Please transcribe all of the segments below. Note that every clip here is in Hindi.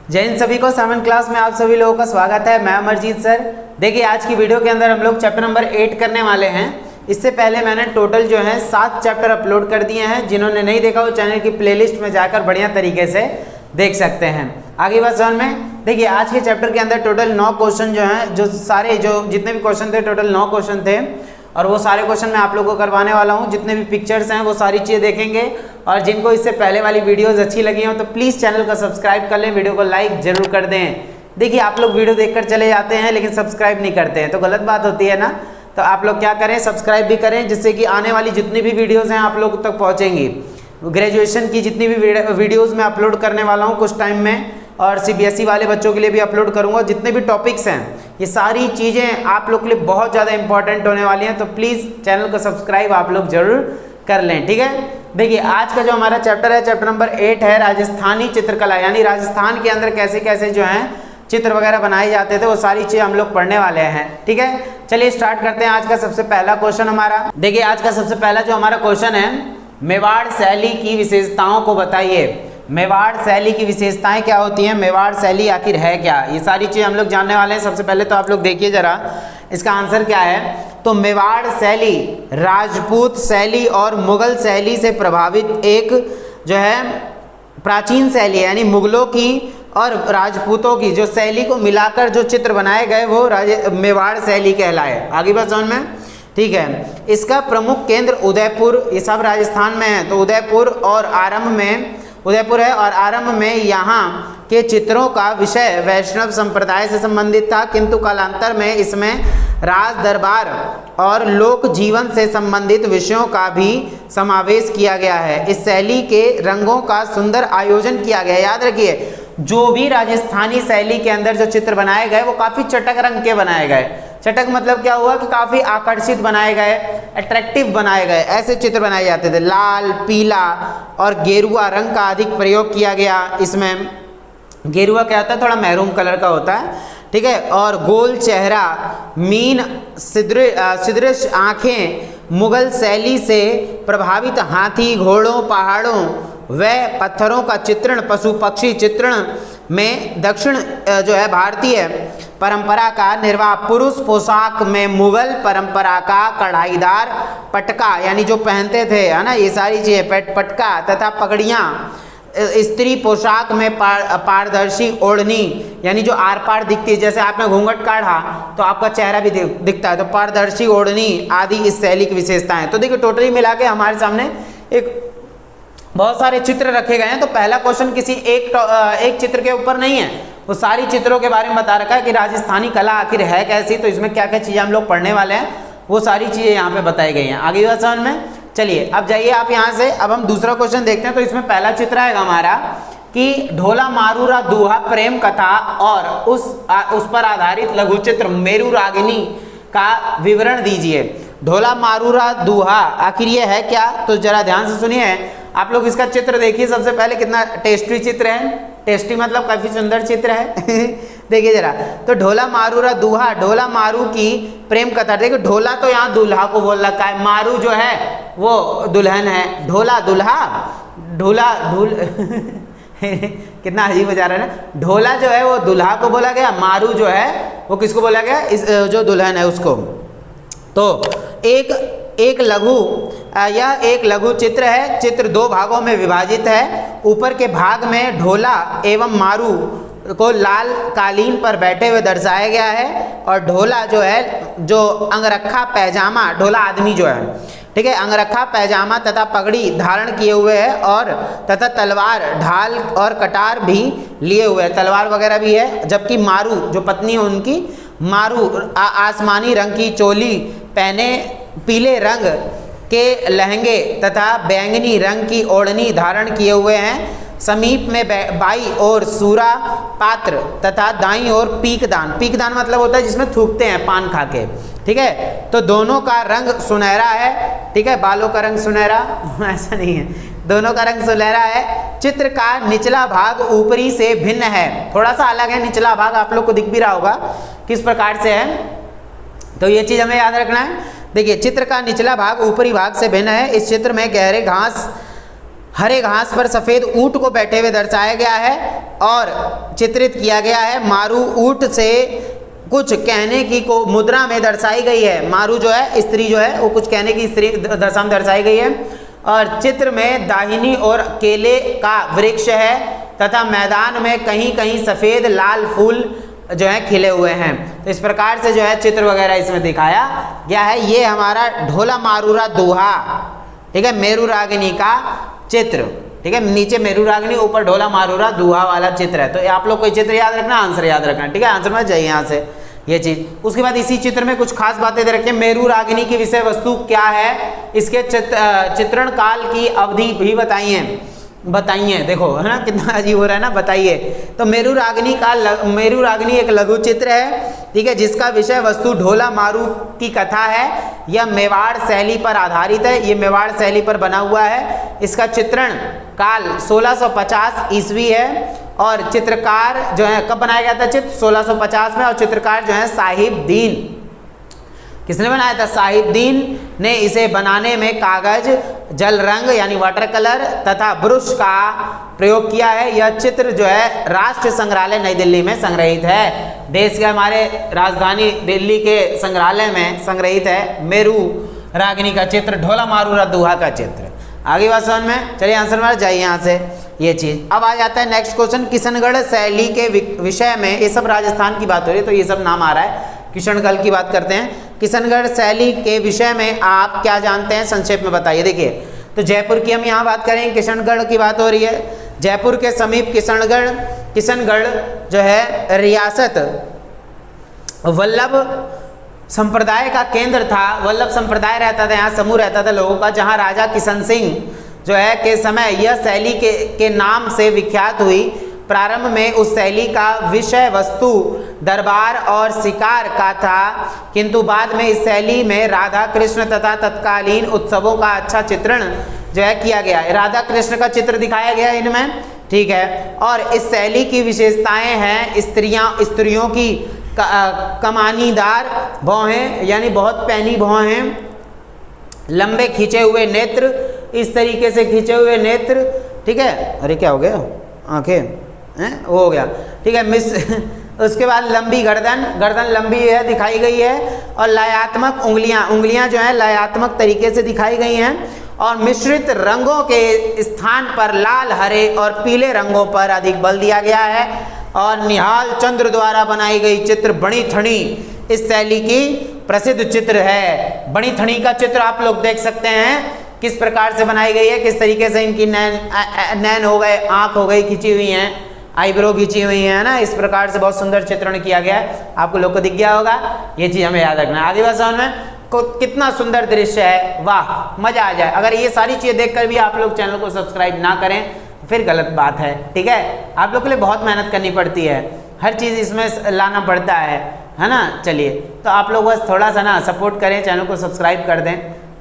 जय हिंद सभी को। 7th क्लास में आप सभी लोगों का स्वागत है। मैं अमरजीत सर। देखिए आज की वीडियो के अंदर हम लोग चैप्टर नंबर 8 करने वाले हैं। इससे पहले मैंने टोटल जो है 7 चैप्टर अपलोड कर दिए हैं। जिन्होंने नहीं देखा वो चैनल की प्लेलिस्ट में जाकर बढ़िया तरीके से देख सकते हैं। आगे बात समझ में। देखिए आज के चैप्टर के अंदर टोटल 9 क्वेश्चन जो हैं, जो जितने भी क्वेश्चन थे टोटल 9 क्वेश्चन थे और वो सारे क्वेश्चन मैं आप लोगों को करवाने वाला हूँ। जितने भी पिक्चर्स हैं वो सारी चीज़ें देखेंगे और जिनको इससे पहले वाली वीडियोस अच्छी लगी हो तो प्लीज़ चैनल को सब्सक्राइब कर लें, वीडियो को लाइक जरूर कर दें। देखिए आप लोग वीडियो देखकर चले जाते हैं लेकिन सब्सक्राइब नहीं करते हैं तो गलत बात होती है ना। तो आप लोग क्या करें, सब्सक्राइब भी करें जिससे कि आने वाली जितनी भी वीडियोज़ हैं आप लोग तक पहुँचेंगी। ग्रेजुएशन की जितनी भी वीडियोज़ मैं अपलोड करने वाला हूँ कुछ टाइम में और CBSE वाले बच्चों के लिए भी अपलोड करूंगा। जितने भी टॉपिक्स हैं ये सारी चीज़ें आप लोग के लिए बहुत ज़्यादा इंपॉर्टेंट होने वाली हैं। तो प्लीज़ चैनल को सब्सक्राइब आप लोग जरूर कर लें, ठीक है। देखिए आज का जो हमारा चैप्टर है चैप्टर नंबर 8 है राजस्थानी चित्रकला, यानी राजस्थान के अंदर कैसे कैसे जो है चित्र वगैरह बनाए जाते थे वो सारी चीज़ें हम लोग पढ़ने वाले हैं, ठीक है। चलिए स्टार्ट करते हैं। आज का सबसे पहला क्वेश्चन हमारा, देखिए आज का सबसे पहला जो हमारा क्वेश्चन है, मेवाड़ शैली की विशेषताओं को बताइए। मेवाड़ शैली की विशेषताएं क्या होती हैं, मेवाड़ शैली आखिर है क्या, ये सारी चीज़ हम लोग जानने वाले हैं। सबसे पहले तो आप लोग देखिए जरा इसका आंसर क्या है। तो मेवाड़ शैली राजपूत शैली और मुगल शैली से प्रभावित एक जो है प्राचीन शैली है, यानी मुगलों की और राजपूतों की जो शैली को मिलाकर जो चित्र बनाए गए वो मेवाड़ शैली कहलाए। आगे बात समझ में, ठीक है। इसका प्रमुख केंद्र उदयपुर, ये सब राजस्थान में है, तो उदयपुर है और आरंभ में यहाँ के चित्रों का विषय वैष्णव संप्रदाय से संबंधित था, किंतु कालांतर में इसमें राज दरबार और लोक जीवन से संबंधित विषयों का भी समावेश किया गया है। इस शैली के रंगों का सुंदर आयोजन किया गया। याद रखिए जो भी राजस्थानी शैली के अंदर जो चित्र बनाए गए वो काफ़ी चटक रंग के बनाए गए। चटक मतलब क्या हुआ कि काफ़ी आकर्षित बनाए गए, अट्रैक्टिव बनाए गए, ऐसे चित्र बनाए जाते थे। लाल, पीला और गेरुआ रंग का अधिक प्रयोग किया गया। इसमें गेरुआ क्या होता है, थोड़ा मैरून कलर का होता है, ठीक है। और गोल चेहरा, मीन सदृश आँखें, मुगल शैली से प्रभावित हाथी, घोड़ों, पहाड़ों व पत्थरों का चित्रण, पशु पक्षी चित्रण में दक्षिण जो है भारतीय परंपरा का निर्वाह। पुरुष पोशाक में मुगल परंपरा का कढ़ाईदार पटका, यानी जो पहनते थे है ना, ये सारी चीज़ें पटका तथा पगड़ियाँ। स्त्री पोशाक में पारदर्शी ओढ़नी, यानी जो आर पार दिखती है, जैसे आपने घूंघट काढ़ा तो आपका चेहरा भी दिखता है, तो पारदर्शी ओढ़नी आदि इस शैली की विशेषताएं। तो देखिए टोटली मिला के हमारे सामने एक बहुत सारे चित्र रखे गए हैं। तो पहला क्वेश्चन किसी एक चित्र के ऊपर नहीं है, वो सारी चित्रों के बारे में बता रखा है कि राजस्थानी कला आखिर है कैसी, तो इसमें क्या क्या चीज़ें हम लोग पढ़ने वाले हैं वो सारी चीज़ें यहाँ पे बताई गई हैं। आगे बात समझ में। चलिए अब जाइए आप यहाँ से, अब हम दूसरा क्वेश्चन देखते हैं। तो इसमें पहला चित्र आएगा हमारा कि ढोला मारूरा दूहा प्रेम कथा और उस पर आधारित लघु चित्र मेरू रागिनी का विवरण दीजिए। ढोला मारूरा दूहा आखिर ये है क्या, तो जरा ध्यान से सुनिए आप लोग। इसका चित्र देखिए सबसे पहले, कितना टेस्टी चित्र है। टेस्टी मतलब काफी सुंदर चित्र है देखिए जरा। तो ढोला मारूरा दूहा, ढोला मारू की प्रेम कथा। देखिए ढोला तो यहाँ दूल्हा को बोल रखा है, मारू जो है वो दुल्हन है, ढोला दूल्हा, ढोला ढूल कितना अजीब बजा रहा है ना। ढोला जो है वो दूल्हा को बोला गया, मारू जो है वो किसको बोला गया, इस जो दुल्हन है उसको। तो यह एक लघु चित्र है। चित्र 2 भागों में विभाजित है। ऊपर के भाग में ढोला एवं मारू को लाल कालीन पर बैठे हुए दर्शाया गया है और ढोला जो है जो अंगरखा पैजामा, ढोला आदमी जो है, ठीक है, अंगरखा पैजामा तथा पगड़ी धारण किए हुए है और तथा तलवार, ढाल और कटार भी लिए हुए है, तलवार वगैरह भी है। जबकि मारू जो पत्नी है उनकी, मारू आसमानी रंग की चोली पहने, पीले रंग के लहंगे तथा बैंगनी रंग की ओढ़नी धारण किए हुए हैं। समीप में बाई और सूरा पात्र तथा दाईं ओर पीकदान, पीकदान मतलब होता है जिसमें थूकते हैं पान खा के, ठीक है। तो दोनों का रंग सुनहरा है, ठीक है, बालों का रंग सुनहरा ऐसा नहीं है, दोनों का रंग सुनहरा है। चित्र का निचला भाग ऊपरी से भिन्न है, थोड़ा सा अलग है निचला भाग, आप लोग को दिख भी रहा होगा किस प्रकार से है, तो ये चीज़ हमें याद रखना है। देखिए चित्र का निचला भाग ऊपरी भाग से भिन्न है। इस चित्र में गहरे घास हरे घास पर सफ़ेद ऊंट को बैठे हुए दर्शाया गया है। और चित्रित किया गया है। मारू ऊंट से कुछ कहने की को मुद्रा में दर्शाई गई है। मारू जो है स्त्री जो है वो कुछ कहने की स्त्री दशा में दर्शाई गई है। और चित्र में दाहिनी ओर केले का वृक्ष है तथा मैदान में कहीं कहीं सफ़ेद लाल फूल जो है खिले हुए हैं। तो इस प्रकार से जो है चित्र वगैरह इसमें दिखाया गया है। ये हमारा ढोला मारूरा दोहा, ठीक है, मेरू रागिनी का चित्र, ठीक है, नीचे मेरू रागिनी ऊपर ढोला मारूरा दोहा वाला चित्र है। तो आप लोग कोई चित्र याद रखना, आंसर याद रखना, ठीक है, आंसर मत जाइए यहाँ से ये चीज। उसके बाद इसी चित्र में कुछ खास बातें दे रखी हैं। मेरू रागिनी की विषय वस्तु क्या है, इसके चित्रण काल की अवधि भी बताइए। देखो है ना कितना अजीब हो रहा है ना, बताइए। तो मेरू रागिनी एक लघु चित्र है, ठीक है, जिसका विषय वस्तु ढोला मारू की कथा है। यह मेवाड़ शैली पर आधारित है, ये मेवाड़ शैली पर बना हुआ है। इसका चित्रण काल 1650 ईस्वी है और चित्रकार जो है कब बनाया गया था चित्र, 1650 में। और चित्रकार जो है साहिबदीन, किसने बनाया था, साहिबदीन ने इसे बनाने में कागज, जल रंग यानी वाटर कलर तथा ब्रश का प्रयोग किया है। यह चित्र जो है राष्ट्रीय संग्रहालय नई दिल्ली में संग्रहित है। देश के हमारे राजधानी दिल्ली के संग्रहालय में संग्रहित है मेरू रागिनी का चित्र, ढोला मारूरा दोहा का चित्र। आगे बात समझ में, चलिए आंसर में जाइए यहाँ से ये चीज। अब आ जाता है नेक्स्ट क्वेश्चन, किशनगढ़ शैली के विषय में। ये सब राजस्थान की बात हो रही है तो ये सब नाम आ रहा है। किशनगढ़ की बात करते हैं। किशनगढ़ शैली के विषय में आप क्या जानते हैं, संक्षेप में बताइए। देखिए, तो जयपुर की हम यहाँ बात करें, किशनगढ़ की बात हो रही है। जयपुर के समीप किशनगढ़ जो है रियासत वल्लभ संप्रदाय का केंद्र था। वल्लभ संप्रदाय रहता था, यहाँ समूह रहता था लोगों का, जहाँ राजा किशन सिंह जो है के समय यह शैली के नाम से विख्यात हुई। प्रारंभ में उस शैली का विषय वस्तु दरबार और शिकार का था, किंतु बाद में इस शैली में राधा कृष्ण तथा तत्कालीन उत्सवों का अच्छा चित्रण जो है किया गया। राधा कृष्ण का चित्र दिखाया गया इनमें, ठीक है। और इस शैली की विशेषताएं हैं स्त्रियों की कमानीदार भौहें यानी बहुत पैनी भौहें, लंबे खींचे हुए नेत्र, इस तरीके से खींचे हुए नेत्र, ठीक है। अरे क्या हो गया, आंखें हैं वो हो गया, ठीक है। उसके बाद लंबी गर्दन लंबी है दिखाई गई है। और लयात्मक उंगलियां जो है लयात्मक तरीके से दिखाई गई हैं। और मिश्रित रंगों के स्थान पर लाल, हरे और पीले रंगों पर अधिक बल दिया गया है। और निहाल चंद्र द्वारा बनाई गई चित्र बणी थणी इस शैली की प्रसिद्ध चित्र है। बणी थणी का चित्र आप लोग देख सकते हैं किस प्रकार से बनाई गई है, किस तरीके से इनकी नैन हो गए, आंख हो गई खींची हुई हैं, आईब्रो खींची हुई है ना, इस प्रकार से बहुत सुंदर चित्रण किया गया है। आपको लोग को दिख गया होगा, ये चीज हमें याद रखना है। आगे बात समझ में, कितना सुंदर दृश्य है, वाह मजा आ जाए। अगर ये सारी चीजें देखकर भी आप लोग चैनल को सब्सक्राइब ना करें फिर गलत बात है, ठीक है। आप लोग के लिए बहुत मेहनत करनी पड़ती है, हर चीज इसमें लाना पड़ता है ना। चलिए, तो आप लोग बस थोड़ा सा ना सपोर्ट करें, चैनल को सब्सक्राइब कर दें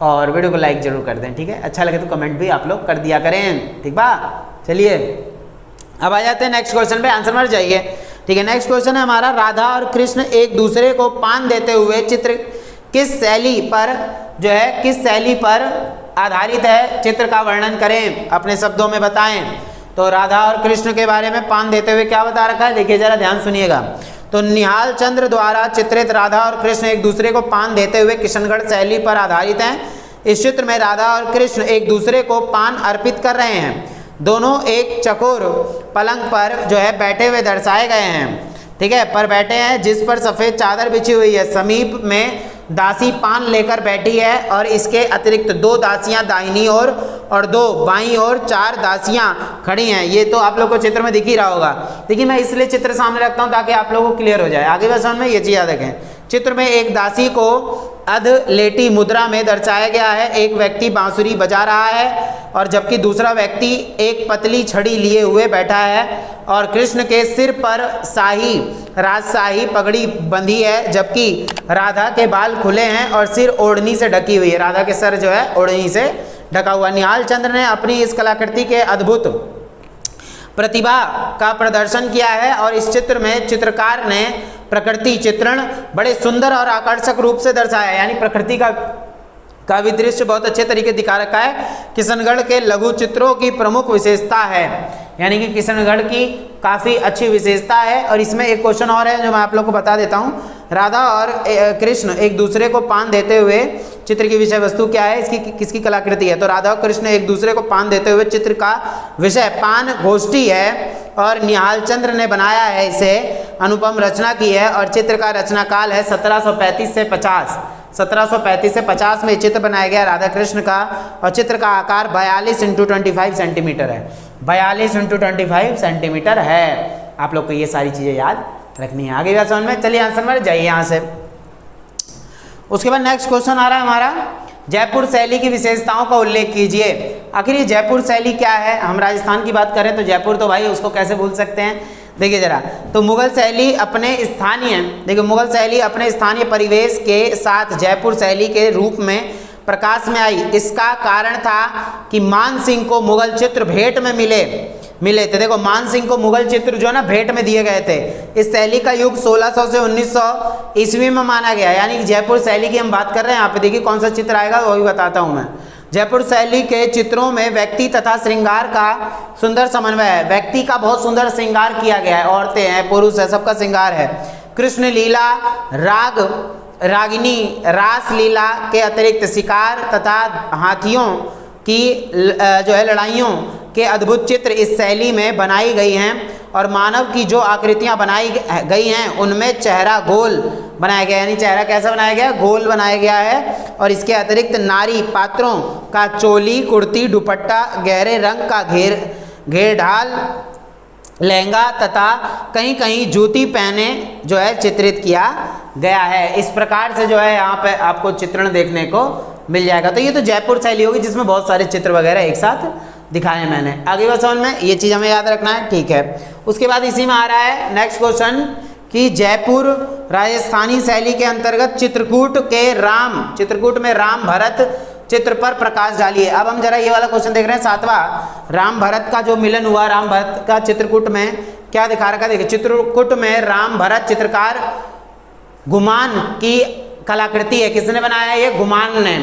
और वीडियो को लाइक जरूर कर दें, ठीक है। अच्छा लगे तो कमेंट भी आप लोग कर दिया करें, ठीक बा। चलिए अब आ जाते हैं नेक्स्ट क्वेश्चन पे, आंसर मर जाइए, ठीक है। नेक्स्ट क्वेश्चन है हमारा, राधा और कृष्ण एक दूसरे को पान देते हुए चित्र किस शैली पर जो है किस शैली पर आधारित है, चित्र का वर्णन करें, अपने शब्दों में बताएं। तो राधा और कृष्ण के बारे में पान देते हुए क्या बता रखा है, देखिए जरा ध्यान सुनिएगा। तो निहाल चंद्र द्वारा चित्रित राधा और कृष्ण एक दूसरे को पान देते हुए किशनगढ़ शैली पर आधारित हैं। इस चित्र में राधा और कृष्ण एक दूसरे को पान अर्पित कर रहे हैं। दोनों एक चकोर पलंग पर जो है बैठे हुए दर्शाए गए हैं, ठीक है, पर बैठे हैं जिस पर सफ़ेद चादर बिछी हुई है। समीप में दासी पान लेकर बैठी है और इसके अतिरिक्त 2 दासियां दाहिनी ओर और 2 बाईं ओर, 4 दासियां खड़ी हैं। ये तो आप लोग को चित्र में दिख ही रहा होगा। देखिए मैं इसलिए चित्र सामने रखता हूँ ताकि आप लोगों को क्लियर हो जाए। आगे बस में ये चीज़ याद रखें। चित्र में एक दासी को अध लेटी मुद्रा में दर्शाया गया है। एक व्यक्ति बांसुरी बजा रहा है और जबकि दूसरा व्यक्ति एक पतली छड़ी लिए हुए बैठा है। और कृष्ण के सिर पर राजशाही पगड़ी बंधी है, जबकि राधा के बाल खुले हैं और सिर ओढ़नी से ढकी हुई है। राधा के सर जो है ओढ़नी से ढका हुआ। निहाल चंद्र ने अपनी इस कलाकृति के अद्भुत प्रतिभा का प्रदर्शन किया है और इस चित्र में चित्रकार ने प्रकृति चित्रण बड़े सुंदर और आकर्षक रूप से दर्शाया है। यानी प्रकृति का भी दृश्य बहुत अच्छे तरीके दिखा रखा है। किशनगढ़ के लघु चित्रों की प्रमुख विशेषता है, यानी कि किशनगढ़ की काफ़ी अच्छी विशेषता है। और इसमें एक क्वेश्चन और है जो मैं आप लोग को बता देता हूँ। राधा और कृष्ण एक दूसरे को पान देते हुए चित्र की विषय वस्तु क्या है, इसकी किसकी कलाकृति है? तो राधा और कृष्ण एक दूसरे को पान देते हुए चित्र का विषय पान गोष्ठी है और निहाल चंद्र ने बनाया है इसे, अनुपम रचना की है और चित्र का रचना काल है 1735 से 50। 1735 से 50 में चित्र बनाया गया राधा कृष्ण का और चित्र का आकार 42 × 25 सेंटीमीटर है। 42 × 25 सेंटीमीटर है। आप लोग को ये सारी चीज़ें याद रखनी है। आगे बात समझ में, चलिए आंसर में जाइए यहाँ से। उसके बाद नेक्स्ट क्वेश्चन आ रहा है हमारा, जयपुर शैली की विशेषताओं का उल्लेख कीजिए। आखिर ये जयपुर शैली क्या है? हम राजस्थान की बात करें तो जयपुर तो भाई उसको कैसे भूल सकते हैं। देखिए जरा, तो मुगल शैली अपने स्थानीय परिवेश के साथ जयपुर शैली के रूप में प्रकाश में आई। इसका कारण था कि मान सिंह को मुगल चित्र भेंट में मिले थे। देखो मान सिंह को मुगल चित्र जो है ना भेंट में दिए गए थे। इस शैली का युग 1600 से 1900 ईस्वी में माना गया। यानी कि जयपुर शैली की हम बात कर रहे हैं। यहाँ पे देखिए कौन सा चित्र आएगा वो भी बताता हूँ मैं। जयपुर शैली के चित्रों में व्यक्ति तथा श्रृंगार का सुंदर समन्वय है। व्यक्ति का बहुत सुंदर श्रृंगार किया गया है, औरतें हैं, पुरुष है, सबका श्रृंगार है। कृष्ण लीला, रागिनी, रास लीला के अतिरिक्त शिकार तथा हाथियों की जो है लड़ाइयों के अद्भुत चित्र इस शैली में बनाई गई हैं और मानव की जो आकृतियां बनाई गई हैं उनमें चेहरा गोल बनाया गया, यानी चेहरा कैसा बनाया गया? गोल बनाया गया है। और इसके अतिरिक्त नारी पात्रों का चोली, कुर्ती, दुपट्टा, गहरे रंग का घेरढाल लहंगा तथा कहीं कहीं जूती पहने जो है चित्रित किया गया है। इस प्रकार से जो है यहाँ पे आपको चित्रण देखने को मिल जाएगा। तो ये तो जयपुर शैली होगी जिसमें बहुत सारे चित्र वगैरह एक साथ दिखाए मैंने। आगे बात समझ में, ये चीज़ हमें याद रखना है, ठीक है। उसके बाद इसी में आ रहा है नेक्स्ट क्वेश्चन कि जयपुर राजस्थानी शैली के अंतर्गत चित्रकूट में राम भरत चित्र पर प्रकाश डालिए। अब हम जरा ये वाला क्वेश्चन देख रहे हैं 7वां। राम भरत का जो मिलन हुआ, राम भरत का चित्रकूट में क्या दिखा रखा है? देखिए चित्रकूट में राम भरत चित्रकार गुमान की कलाकृति है। किसने बनाया है? ये गुमान ने।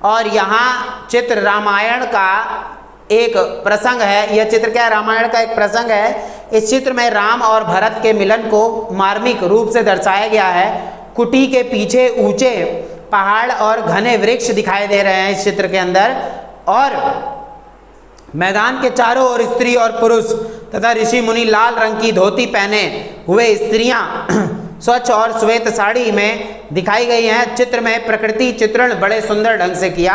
और यहाँ चित्र रामायण का एक प्रसंग है। यह चित्र क्या है? रामायण का एक प्रसंग है। इस चित्र में राम और भरत के मिलन को मार्मिक रूप से दर्शाया गया है। कुटी के पीछे ऊंचे पहाड़ और घने वृक्ष दिखाई दे रहे हैं इस चित्र के अंदर, और मैदान के चारों ओर स्त्री और पुरुष तथा ऋषि मुनि लाल रंग की धोती पहने हुए स्त्रियां स्वच्छ और श्वेत साड़ी में दिखाई गई हैं। चित्र में प्रकृति चित्रण बड़े सुंदर ढंग से किया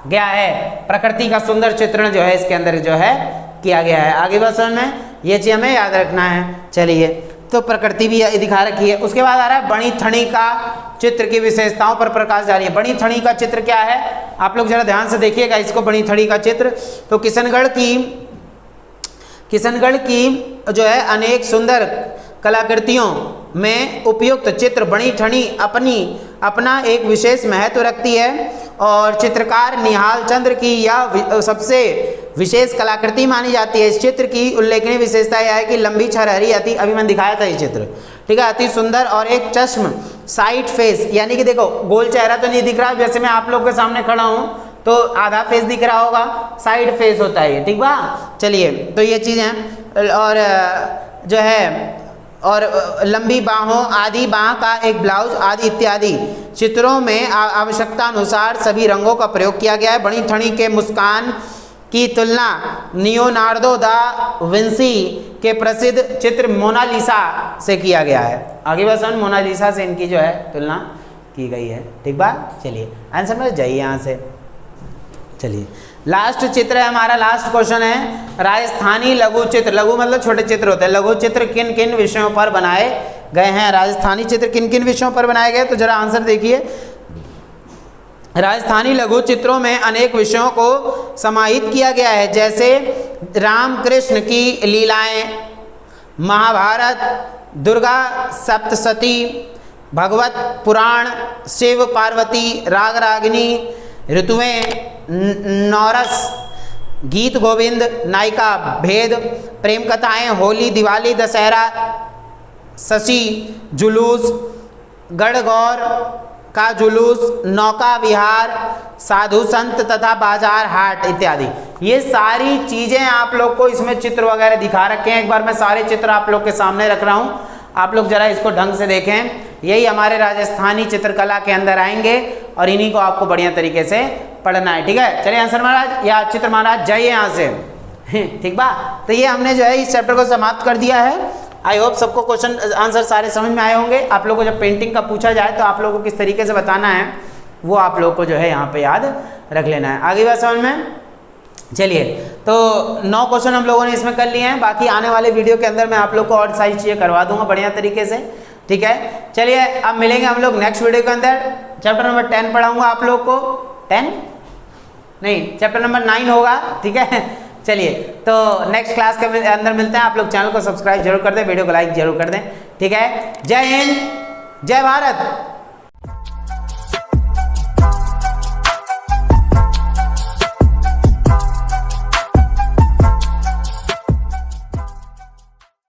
गया है। प्रकृति का सुंदर चित्रण जो है इसके अंदर जो है किया गया है। आगे बात समझ में, ये चीज़ हमें याद रखना है। चलिए, तो प्रकृति भी दिखा रखी है। उसके बाद आ रहा है बड़ी थड़ी का चित्र की विशेषताओं पर प्रकाश डालिए। बड़ी थड़ी का चित्र क्या है? आप लोग जरा ध्यान से देखिएगा इसको, बड़ी थड़ी का चित्र। तो किशनगढ़ की जो है अनेक सुंदर कलाकृतियों में उपयुक्त चित्र बड़ी थड़ी अपना एक विशेष महत्व रखती है और चित्रकार निहाल चंद्र की यह सबसे विशेष कलाकृति मानी जाती है। इस चित्र की उल्लेखनीय विशेषता यह है कि लंबी छरहरी अभी मैंने दिखाया था ये चित्र, ठीक है, अति सुंदर और एक चश्म साइड फेस, यानी कि देखो गोल चेहरा तो नहीं दिख रहा, जैसे मैं आप लोग के सामने खड़ा हूँ तो आधा फेस दिख रहा होगा, साइड फेस होता है ये, ठीक बा। चलिए, तो ये चीज़ें और जो है और लंबी बाहों आदि, बाह का एक ब्लाउज आदि इत्यादि चित्रों में आवश्यकता अनुसार सभी रंगों का प्रयोग किया गया है। बड़ी थड़ी के मुस्कान की तुलना लियोनार्दो दा विंसी के प्रसिद्ध चित्र मोनालिसा से किया गया है। आगे बस मोनालिसा से इनकी जो है तुलना की गई है, ठीक बात। चलिए आंसर में जाइए यहाँ से। चलिए लास्ट चित्र है हमारा, लास्ट क्वेश्चन है राजस्थानी लघु चित्र। लघु मतलब छोटे चित्र होते हैं। लघु चित्र किन किन विषयों पर बनाए गए हैं? राजस्थानी चित्र किन किन विषयों पर बनाए गए? तो जरा आंसर देखिए। राजस्थानी लघु चित्रों में अनेक विषयों को समाहित किया गया है, जैसे राम कृष्ण की लीलाएं, महाभारत, दुर्गा सप्तशती, भगवत पुराण, शिव पार्वती, राग रागिनी, ऋतुएं, नौरस, गीत गोविंद, नायिका भेद, प्रेम कथाएं, होली, दिवाली, दशहरा, शशि, जुलूस, गढ़गौर, का जुलूस, नौका विहार, साधु संत तथा बाजार हाट इत्यादि, ये सारी चीजें आप लोग को इसमें चित्र वगैरह दिखा रखे हैं। एक बार मैं सारे चित्र आप लोग के सामने रख रहा हूँ, आप लोग जरा इसको ढंग से देखें। यही हमारे राजस्थानी चित्रकला के अंदर आएंगे और इन्हीं को आपको बढ़िया तरीके से पढ़ना है, ठीक है। चलिए आंसर महाराज या चित्र महाराज जाइए यहाँ से, ठीक बा। तो ये हमने जो है इस चैप्टर को समाप्त कर दिया है। आई होप सबको क्वेश्चन आंसर सारे समझ में आए होंगे। आप लोगों को जब पेंटिंग का पूछा जाए तो आप लोगों को किस तरीके से बताना है वो आप लोगों को जो है यहाँ पे याद रख लेना है। आगे बात समझ में। चलिए, तो 9 क्वेश्चन हम लोगों ने इसमें कर लिए हैं। बाकी आने वाले वीडियो के अंदर मैं आप लोग को और सारी चीज़ें करवा दूंगा बढ़िया तरीके से, ठीक है। चलिए अब मिलेंगे हम लोग नेक्स्ट वीडियो के अंदर। चैप्टर नंबर 10 पढ़ाऊंगा आप लोग को। 10 नहीं, चैप्टर नंबर 9 होगा, ठीक है। चलिए, तो नेक्स्ट क्लास के अंदर मिलते हैं। आप लोग चैनल को सब्सक्राइब जरूर कर दें, वीडियो को लाइक जरूर कर दें, ठीक है। जय हिंद, जय भारत।